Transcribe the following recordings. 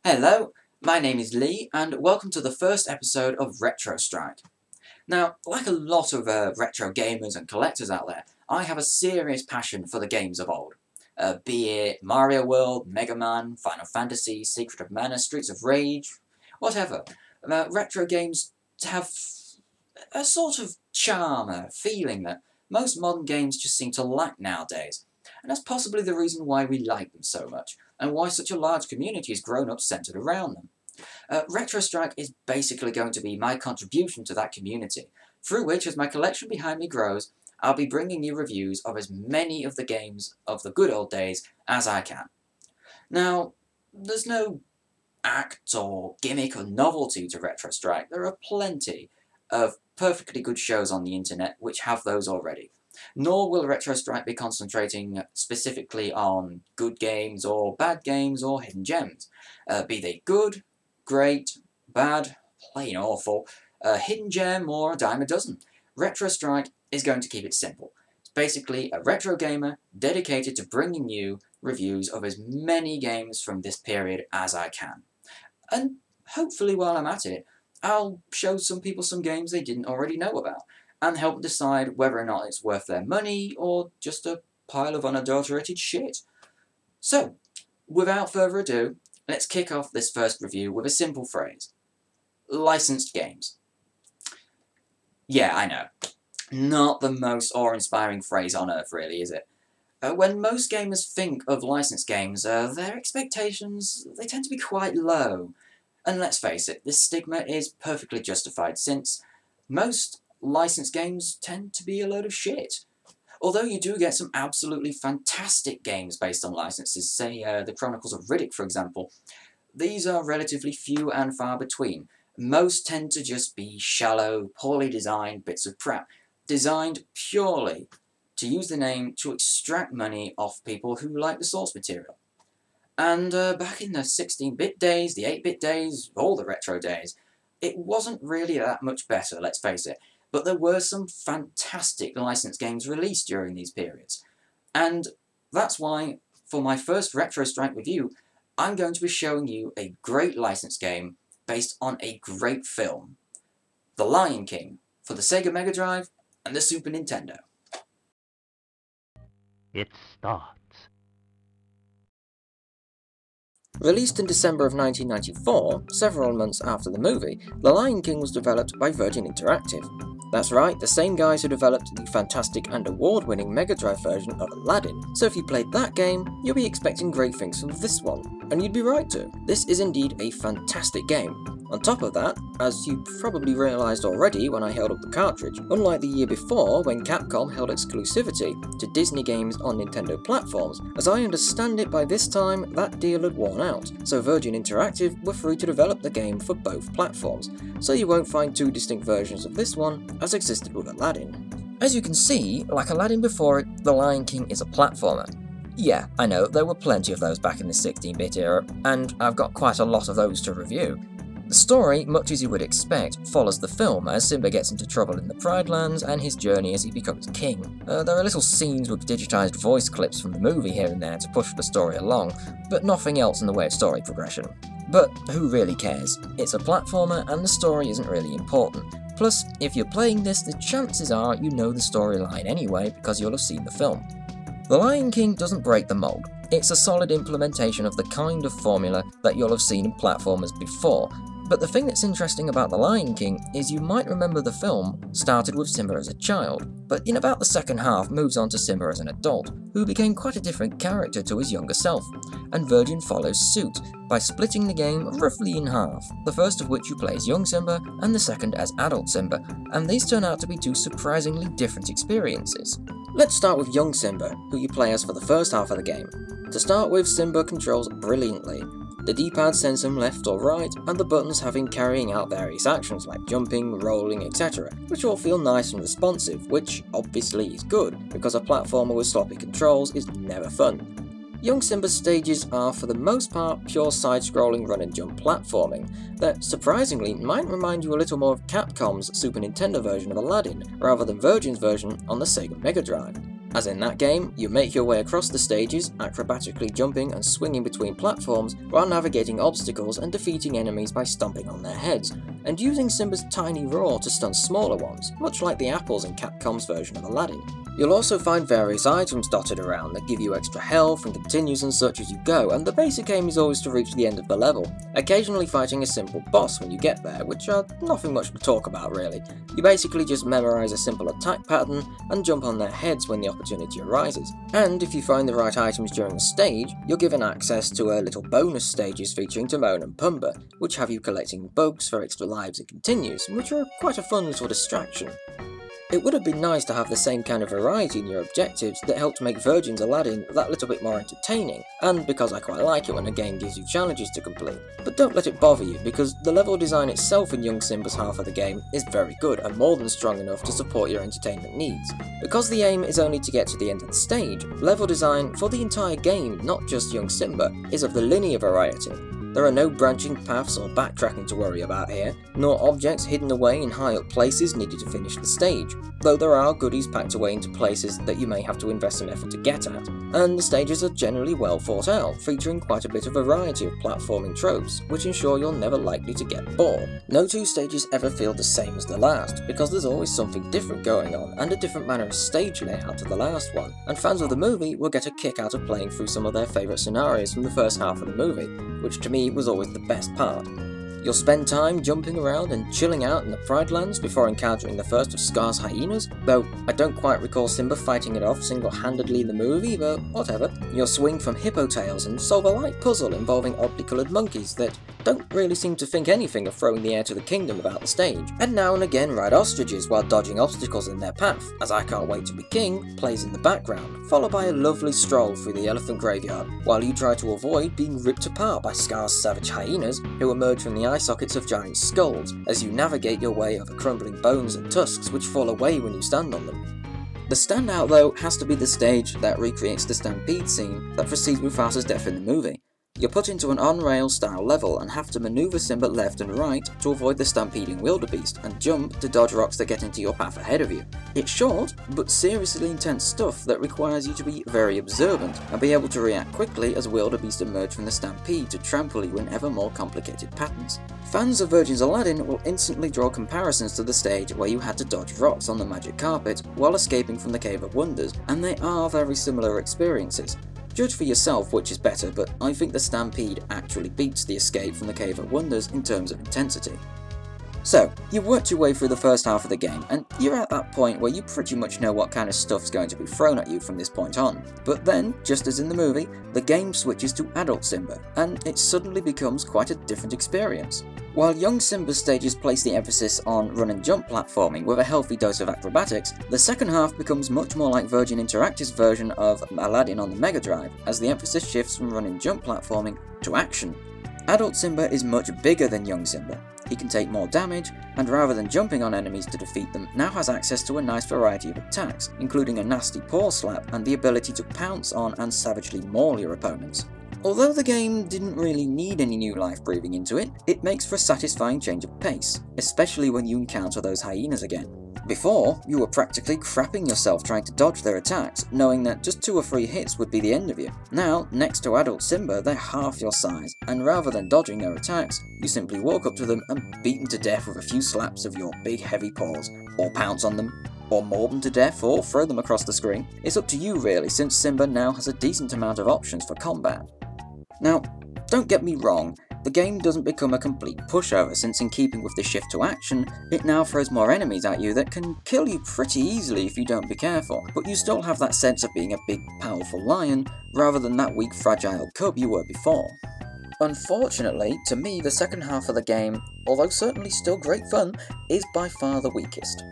Hello, my name is Lee, and welcome to the first episode of Retro Strike. Now, like a lot of retro gamers and collectors out there, I have a serious passion for the games of old. Be it Mario World, Mega Man, Final Fantasy, Secret of Mana, Streets of Rage, whatever. Retro games have a sort of charm, a feeling that most modern games just seem to lack nowadays. And that's possibly the reason why we like them so much, and why such a large community has grown up centered around them. Retro Strike is basically going to be my contribution to that community, through which, as my collection behind me grows, I'll be bringing you reviews of as many of the games of the good old days as I can. Now, there's no act or gimmick or novelty to Retro Strike. There are plenty of perfectly good shows on the internet which have those already. Nor will Retro Strike be concentrating specifically on good games or bad games or hidden gems. Be they good, great, bad, plain awful, a hidden gem or a dime a dozen. Retro Strike is going to keep it simple. It's basically a retro gamer dedicated to bringing you reviews of as many games from this period as I can. And hopefully while I'm at it, I'll show some people some games they didn't already know about, and help decide whether or not it's worth their money or just a pile of unadulterated shit. So, without further ado, let's kick off this first review with a simple phrase. Licensed games. Yeah, I know. Not the most awe-inspiring phrase on earth, really, is it? When most gamers think of licensed games, their expectations, they tend to be quite low. And let's face it, this stigma is perfectly justified, since most licensed games tend to be a load of shit. Although you do get some absolutely fantastic games based on licenses, say the Chronicles of Riddick for example, these are relatively few and far between. Most tend to just be shallow, poorly designed bits of crap, designed purely to use the name to extract money off people who like the source material. And back in the 16-bit days, the 8-bit days, all the retro days, it wasn't really that much better, let's face it. But there were some fantastic licensed games released during these periods. And that's why, for my first Retro Strike review, I'm going to be showing you a great licensed game based on a great film. The Lion King, for the Sega Megadrive and the Super Nintendo. It starts. Released in December of 1994, several months after the movie, The Lion King was developed by Virgin Interactive. That's right, the same guys who developed the fantastic and award-winning Mega Drive version of Aladdin. So if you played that game, you'll be expecting great things from this one. And you'd be right to. This is indeed a fantastic game. On top of that, as you probably realised already when I held up the cartridge, unlike the year before when Capcom held exclusivity to Disney games on Nintendo platforms, as I understand it by this time, that deal had worn out, so Virgin Interactive were free to develop the game for both platforms, so you won't find two distinct versions of this one, as existed with Aladdin. As you can see, like Aladdin before it, The Lion King is a platformer. Yeah, I know, there were plenty of those back in the 16-bit era, and I've got quite a lot of those to review. The story, much as you would expect, follows the film as Simba gets into trouble in the Pride Lands and his journey as he becomes king. There are little scenes with digitised voice clips from the movie here and there to push the story along, but nothing else in the way of story progression. But who really cares? It's a platformer and the story isn't really important. Plus, if you're playing this, the chances are you know the storyline anyway because you'll have seen the film. The Lion King doesn't break the mold. It's a solid implementation of the kind of formula that you'll have seen in platformers before. But the thing that's interesting about The Lion King is you might remember the film started with Simba as a child, but in about the second half moves on to Simba as an adult, who became quite a different character to his younger self, and Virgin follows suit by splitting the game roughly in half, the first of which you play as young Simba and the second as adult Simba, and these turn out to be two surprisingly different experiences. Let's start with young Simba, who you play as for the first half of the game. To start with, Simba controls brilliantly. The D-pad sends him left or right, and the buttons have him carrying out various actions like jumping, rolling, etc., which all feel nice and responsive, which obviously is good, because a platformer with sloppy controls is never fun. Young Simba's stages are for the most part pure side-scrolling run-and-jump platforming that, surprisingly, might remind you a little more of Capcom's Super Nintendo version of Aladdin, rather than Virgin's version on the Sega Mega Drive. As in that game, you make your way across the stages, acrobatically jumping and swinging between platforms while navigating obstacles and defeating enemies by stomping on their heads, and using Simba's tiny roar to stun smaller ones, much like the apples in Capcom's version of Aladdin. You'll also find various items dotted around that give you extra health and continues and such as you go, and the basic aim is always to reach the end of the level, occasionally fighting a simple boss when you get there, which are nothing much to talk about really. You basically just memorise a simple attack pattern and jump on their heads when the opportunity arises. And if you find the right items during the stage, you're given access to little bonus stages featuring Timon and Pumbaa, which have you collecting bugs for extra lives and continues, which are quite a fun little distraction. It would have been nice to have the same kind of variety in your objectives that helped make Virgin's Aladdin that little bit more entertaining, and because I quite like it when a game gives you challenges to complete. But don't let it bother you, because the level design itself in young Simba's half of the game is very good and more than strong enough to support your entertainment needs. Because the aim is only to get to the end of the stage, level design for the entire game, not just young Simba, is of the linear variety. There are no branching paths or backtracking to worry about here, nor objects hidden away in high up places needed to finish the stage, though there are goodies packed away into places that you may have to invest some effort to get at, and the stages are generally well thought out, featuring quite a bit of variety of platforming tropes, which ensure you're never likely to get bored. No two stages ever feel the same as the last, because there's always something different going on, and a different manner of stage layout to the last one, and fans of the movie will get a kick out of playing through some of their favourite scenarios from the first half of the movie, which to me was always the best part. You'll spend time jumping around and chilling out in the Pride Lands before encountering the first of Scar's hyenas, though I don't quite recall Simba fighting it off single-handedly in the movie, but whatever. You'll swing from hippo tails and solve a light puzzle involving oddly coloured monkeys that don't really seem to think anything of throwing the heir to the kingdom about the stage, and now and again ride ostriches while dodging obstacles in their path, as I Can't Wait to Be King plays in the background, followed by a lovely stroll through the elephant graveyard, while you try to avoid being ripped apart by Scar's savage hyenas, who emerge from the eye sockets of giant skulls, as you navigate your way over crumbling bones and tusks which fall away when you stand on them. The standout though has to be the stage that recreates the stampede scene that precedes Mufasa's death in the movie. You're put into an on-rail style level and have to maneuver Simba left and right to avoid the stampeding wildebeest and jump to dodge rocks that get into your path ahead of you. It's short, but seriously intense stuff that requires you to be very observant and be able to react quickly as wildebeest emerge from the stampede to trample you in ever more complicated patterns. Fans of Virgin's Aladdin will instantly draw comparisons to the stage where you had to dodge rocks on the magic carpet while escaping from the Cave of Wonders, and they are very similar experiences. Judge for yourself which is better, but I think the Stampede actually beats the escape from the Cave of Wonders in terms of intensity. So, you've worked your way through the first half of the game, and you're at that point where you pretty much know what kind of stuff's going to be thrown at you from this point on. But then, just as in the movie, the game switches to adult Simba, and it suddenly becomes quite a different experience. While young Simba's stages place the emphasis on run and jump platforming with a healthy dose of acrobatics, the second half becomes much more like Virgin Interactive's version of Aladdin on the Megadrive, as the emphasis shifts from run and jump platforming to action. Adult Simba is much bigger than young Simba. He can take more damage, and rather than jumping on enemies to defeat them, now has access to a nice variety of attacks, including a nasty paw slap and the ability to pounce on and savagely maul your opponents. Although the game didn't really need any new life breathing into it, it makes for a satisfying change of pace, especially when you encounter those hyenas again. Before, you were practically crapping yourself trying to dodge their attacks, knowing that just 2 or 3 hits would be the end of you. Now, next to adult Simba, they're half your size, and rather than dodging their attacks, you simply walk up to them and beat them to death with a few slaps of your big heavy paws, or pounce on them, or maul them to death, or throw them across the screen. It's up to you really, since Simba now has a decent amount of options for combat. Now, don't get me wrong, the game doesn't become a complete pushover, since in keeping with the shift to action, it now throws more enemies at you that can kill you pretty easily if you don't be careful, but you still have that sense of being a big, powerful lion, rather than that weak, fragile cub you were before. Unfortunately, to me, the second half of the game, although certainly still great fun, is by far the weakest.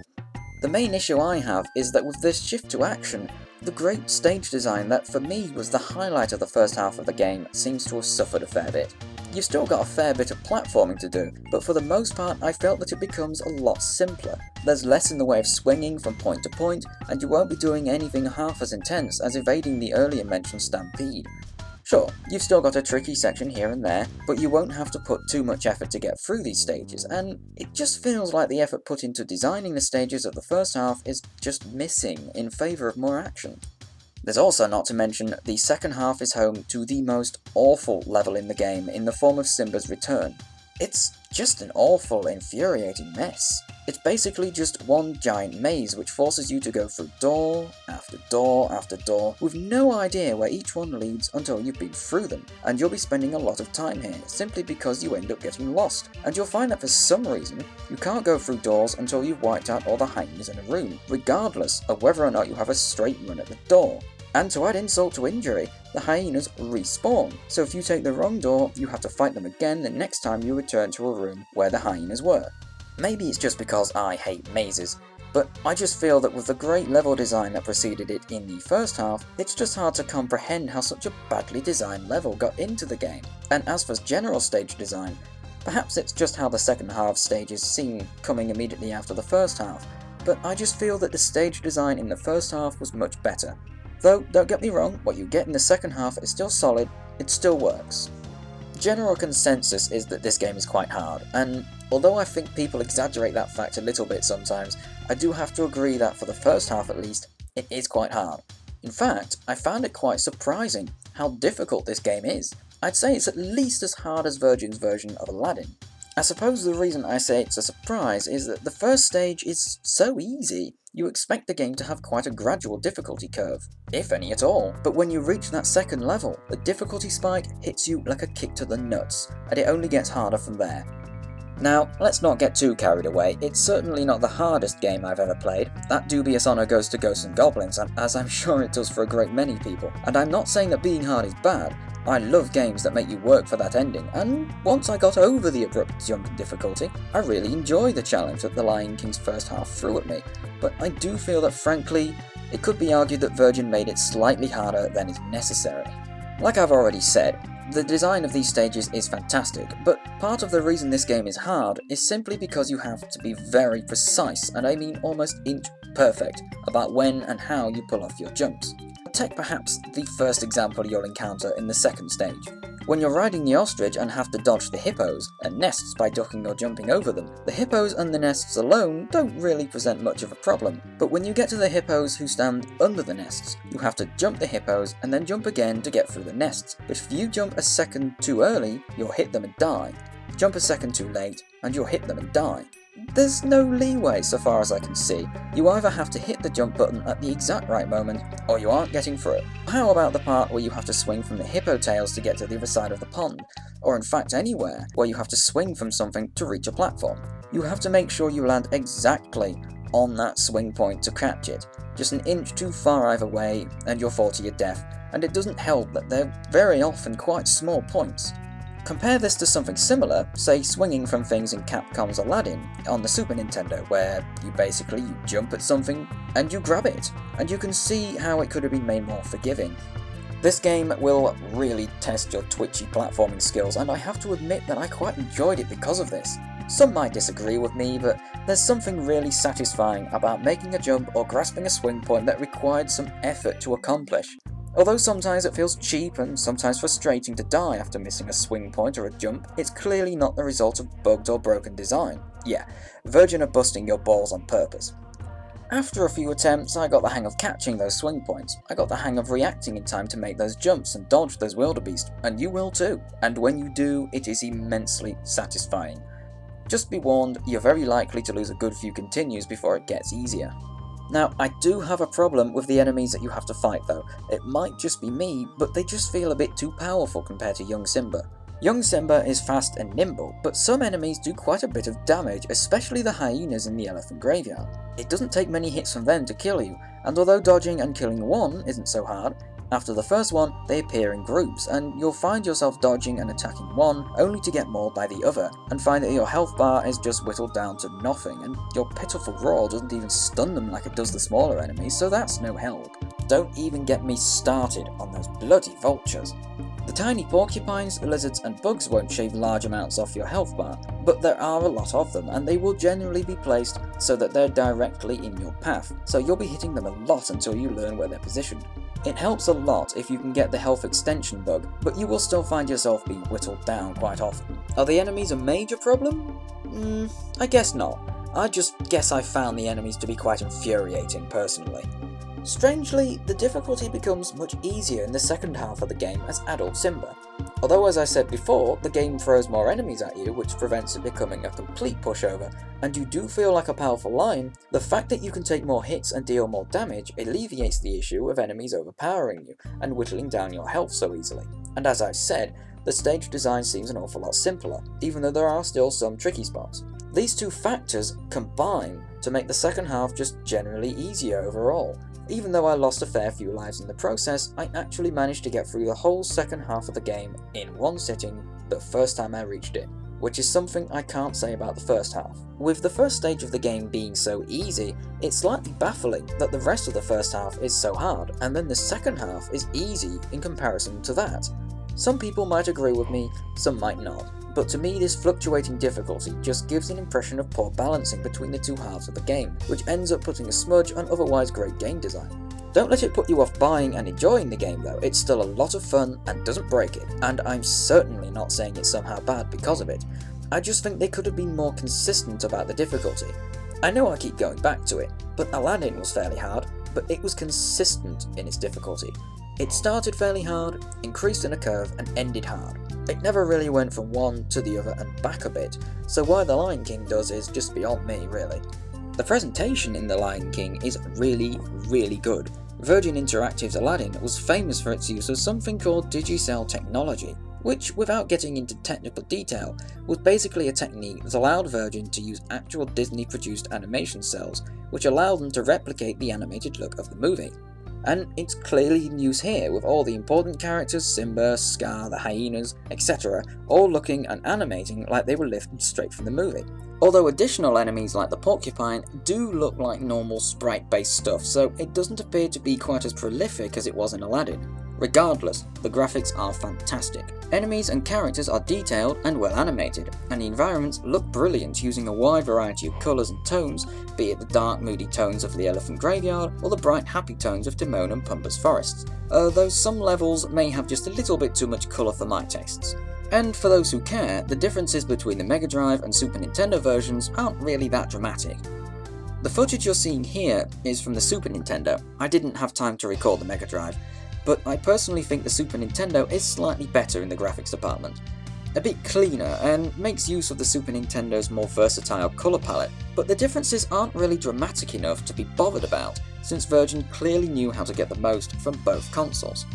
The main issue I have is that with this shift to action, the great stage design that for me was the highlight of the first half of the game seems to have suffered a fair bit. You've still got a fair bit of platforming to do, but for the most part I felt that it becomes a lot simpler. There's less in the way of swinging from point to point, and you won't be doing anything half as intense as evading the earlier mentioned stampede. Sure, you've still got a tricky section here and there, but you won't have to put too much effort to get through these stages, and it just feels like the effort put into designing the stages of the first half is just missing in favour of more action. There's also not to mention the second half is home to the most awful level in the game in the form of Simba's return. It's just an awful, infuriating mess. It's basically just one giant maze which forces you to go through door after door after door with no idea where each one leads until you've been through them, and you'll be spending a lot of time here simply because you end up getting lost, and you'll find that for some reason you can't go through doors until you've wiped out all the hyenas in a room, regardless of whether or not you have a straight run at the door. And to add insult to injury, the hyenas respawn, so if you take the wrong door, you have to fight them again the next time you return to a room where the hyenas were. Maybe it's just because I hate mazes, but I just feel that with the great level design that preceded it in the first half, it's just hard to comprehend how such a badly designed level got into the game. And as for general stage design, perhaps it's just how the second half stages seem coming immediately after the first half, but I just feel that the stage design in the first half was much better. Though, don't get me wrong, what you get in the second half is still solid, it still works. General consensus is that this game is quite hard, and although I think people exaggerate that fact a little bit sometimes, I do have to agree that for the first half at least, it is quite hard. In fact, I found it quite surprising how difficult this game is. I'd say it's at least as hard as Virgin's version of Aladdin. I suppose the reason I say it's a surprise is that the first stage is so easy. You expect the game to have quite a gradual difficulty curve, if any at all, but when you reach that second level, the difficulty spike hits you like a kick to the nuts, and it only gets harder from there. Now, let's not get too carried away, it's certainly not the hardest game I've ever played. That dubious honour goes to Ghosts and Goblins, as I'm sure it does for a great many people, and I'm not saying that being hard is bad. I love games that make you work for that ending, and once I got over the abrupt jump in difficulty, I really enjoy the challenge that the Lion King's first half threw at me, but I do feel that frankly, it could be argued that Virgin made it slightly harder than is necessary. Like I've already said, the design of these stages is fantastic, but part of the reason this game is hard is simply because you have to be very precise, and I mean almost inch perfect, about when and how you pull off your jumps. Take perhaps the first example you'll encounter in the second stage. When you're riding the ostrich and have to dodge the hippos and nests by ducking or jumping over them, the hippos and the nests alone don't really present much of a problem, but when you get to the hippos who stand under the nests, you have to jump the hippos and then jump again to get through the nests, but if you jump a second too early, you'll hit them and die. Jump a second too late, and you'll hit them and die. There's no leeway so far as I can see. You either have to hit the jump button at the exact right moment, or you aren't getting through it. How about the part where you have to swing from the hippo tails to get to the other side of the pond? Or in fact anywhere where you have to swing from something to reach a platform. You have to make sure you land exactly on that swing point to catch it. Just an inch too far either way and you'll fall to your death, and it doesn't help that they're very often quite small points. Compare this to something similar, say swinging from things in Capcom's Aladdin on the Super Nintendo, where you jump at something and you grab it, and you can see how it could have been made more forgiving. This game will really test your twitchy platforming skills, and I have to admit that I quite enjoyed it because of this. Some might disagree with me, but there's something really satisfying about making a jump or grasping a swing point that required some effort to accomplish. Although sometimes it feels cheap and sometimes frustrating to die after missing a swing point or a jump, it's clearly not the result of bugged or broken design. Yeah, Virgin are busting your balls on purpose. After a few attempts, I got the hang of catching those swing points. I got the hang of reacting in time to make those jumps and dodge those wildebeest, and you will too. And when you do, it is immensely satisfying. Just be warned, you're very likely to lose a good few continues before it gets easier. Now, I do have a problem with the enemies that you have to fight though. It might just be me, but they just feel a bit too powerful compared to young Simba. Young Simba is fast and nimble, but some enemies do quite a bit of damage, especially the hyenas in the elephant graveyard. It doesn't take many hits from them to kill you, and although dodging and killing one isn't so hard, after the first one, they appear in groups, and you'll find yourself dodging and attacking one, only to get mauled by the other, and find that your health bar is just whittled down to nothing, and your pitiful roar doesn't even stun them like it does the smaller enemies, so that's no help. Don't even get me started on those bloody vultures. The tiny porcupines, lizards and bugs won't shave large amounts off your health bar, but there are a lot of them, and they will generally be placed so that they're directly in your path, so you'll be hitting them a lot until you learn where they're positioned. It helps a lot if you can get the health extension bug, but you will still find yourself being whittled down quite often. Are the enemies a major problem? I guess not. I just guess I found the enemies to be quite infuriating personally. Strangely, the difficulty becomes much easier in the second half of the game as adult Simba. Although, as I said before, the game throws more enemies at you, which prevents it becoming a complete pushover, and you do feel like a powerful lion, the fact that you can take more hits and deal more damage alleviates the issue of enemies overpowering you and whittling down your health so easily. And as I've said, the stage design seems an awful lot simpler, even though there are still some tricky spots. These two factors combine to make the second half just generally easier overall. Even though I lost a fair few lives in the process, I actually managed to get through the whole second half of the game in one sitting the first time I reached it, which is something I can't say about the first half. With the first stage of the game being so easy, it's slightly baffling that the rest of the first half is so hard, and then the second half is easy in comparison to that. Some people might agree with me, some might not. But to me, this fluctuating difficulty just gives an impression of poor balancing between the two halves of the game, which ends up putting a smudge on otherwise great game design. Don't let it put you off buying and enjoying the game though, it's still a lot of fun and doesn't break it, and I'm certainly not saying it's somehow bad because of it. I just think they could have been more consistent about the difficulty. I know I keep going back to it, but Aladdin was fairly hard, but it was consistent in its difficulty. It started fairly hard, increased in a curve, and ended hard. It never really went from one to the other and back a bit, so why The Lion King does is just beyond me, really. The presentation in The Lion King is really, really good. Virgin Interactive's Aladdin was famous for its use of something called Digicel technology, which, without getting into technical detail, was basically a technique that allowed Virgin to use actual Disney-produced animation cells, which allowed them to replicate the animated look of the movie. And it's clearly in use here, with all the important characters, Simba, Scar, the hyenas, etc., all looking and animating like they were lifted straight from the movie. Although additional enemies like the porcupine do look like normal sprite-based stuff, so it doesn't appear to be quite as prolific as it was in Aladdin. Regardless, the graphics are fantastic. Enemies and characters are detailed and well animated, and the environments look brilliant using a wide variety of colours and tones, be it the dark moody tones of the Elephant Graveyard or the bright happy tones of Timon and Pumbaa's forests, though some levels may have just a little bit too much colour for my tastes. And for those who care, the differences between the Megadrive and Super Nintendo versions aren't really that dramatic. The footage you're seeing here is from the Super Nintendo. I didn't have time to record the Megadrive, but I personally think the Super Nintendo is slightly better in the graphics department. A bit cleaner and makes use of the Super Nintendo's more versatile colour palette, but the differences aren't really dramatic enough to be bothered about, since Virgin clearly knew how to get the most from both consoles.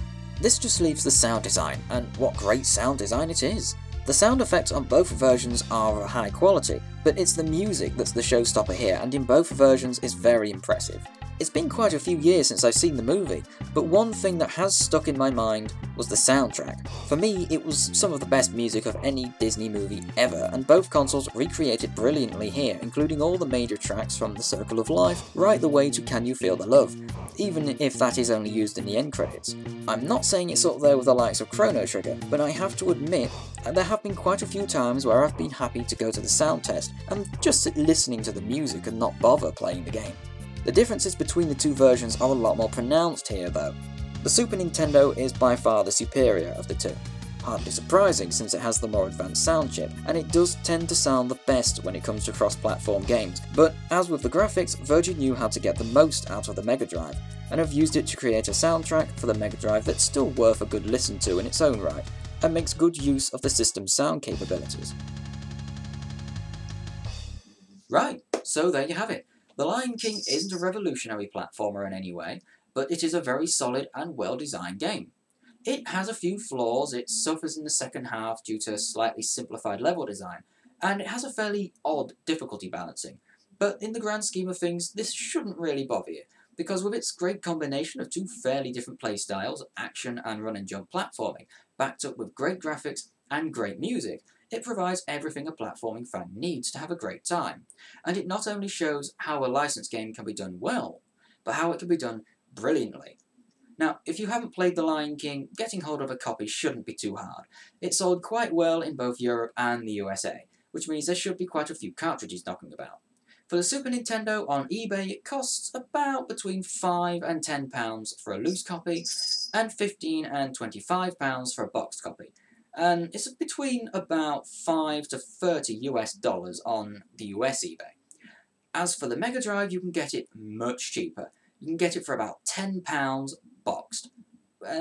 This just leaves the sound design, and what great sound design it is! The sound effects on both versions are of high quality, but it's the music that's the showstopper here, and in both versions is very impressive. It's been quite a few years since I've seen the movie, but one thing that has stuck in my mind was the soundtrack. For me, it was some of the best music of any Disney movie ever, and both consoles recreated brilliantly here, including all the major tracks from The Circle of Life, right the way to Can You Feel the Love, even if that is only used in the end credits. I'm not saying it's up there with the likes of Chrono Trigger, but I have to admit there have been quite a few times where I've been happy to go to the sound test and just sit listening to the music and not bother playing the game. The differences between the two versions are a lot more pronounced here though. The Super Nintendo is by far the superior of the two. Hardly surprising since it has the more advanced sound chip, and it does tend to sound the best when it comes to cross-platform games, but as with the graphics, Virgin knew how to get the most out of the Megadrive, and have used it to create a soundtrack for the Megadrive that's still worth a good listen to in its own right, and makes good use of the system's sound capabilities. Right, so there you have it. The Lion King isn't a revolutionary platformer in any way, but it is a very solid and well-designed game. It has a few flaws, it suffers in the second half due to slightly simplified level design, and it has a fairly odd difficulty balancing. But in the grand scheme of things, this shouldn't really bother you, because with its great combination of two fairly different playstyles, action and run and jump platforming, backed up with great graphics and great music, it provides everything a platforming fan needs to have a great time. And it not only shows how a licensed game can be done well, but how it can be done brilliantly. Now, if you haven't played The Lion King, getting hold of a copy shouldn't be too hard. It sold quite well in both Europe and the USA, which means there should be quite a few cartridges knocking about. For the Super Nintendo on eBay, it costs about between £5 and £10 for a loose copy, and £15 and £25 for a boxed copy. And it's between about $5 to $30 on the US eBay. As for the Megadrive, you can get it much cheaper. You can get it for about £10 boxed,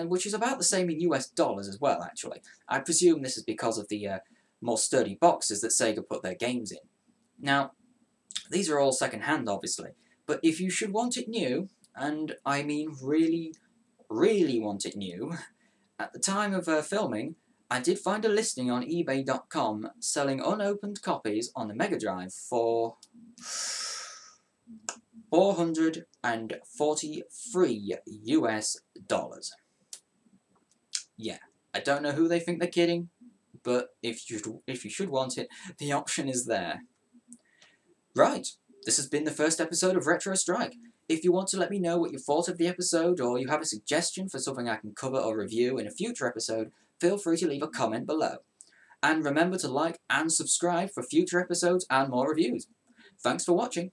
which is about the same in US dollars as well, actually. I presume this is because of the more sturdy boxes that Sega put their games in. Now, these are all second-hand, obviously, but if you should want it new, and I mean really, really want it new, at the time of filming, I did find a listing on eBay.com selling unopened copies on the Megadrive for $443. Yeah, I don't know who they think they're kidding, but if you should want it, the option is there. Right, this has been the first episode of Retro Strike. If you want to let me know what you thought of the episode, or you have a suggestion for something I can cover or review in a future episode, feel free to leave a comment below. And remember to like and subscribe for future episodes and more reviews. Thanks for watching.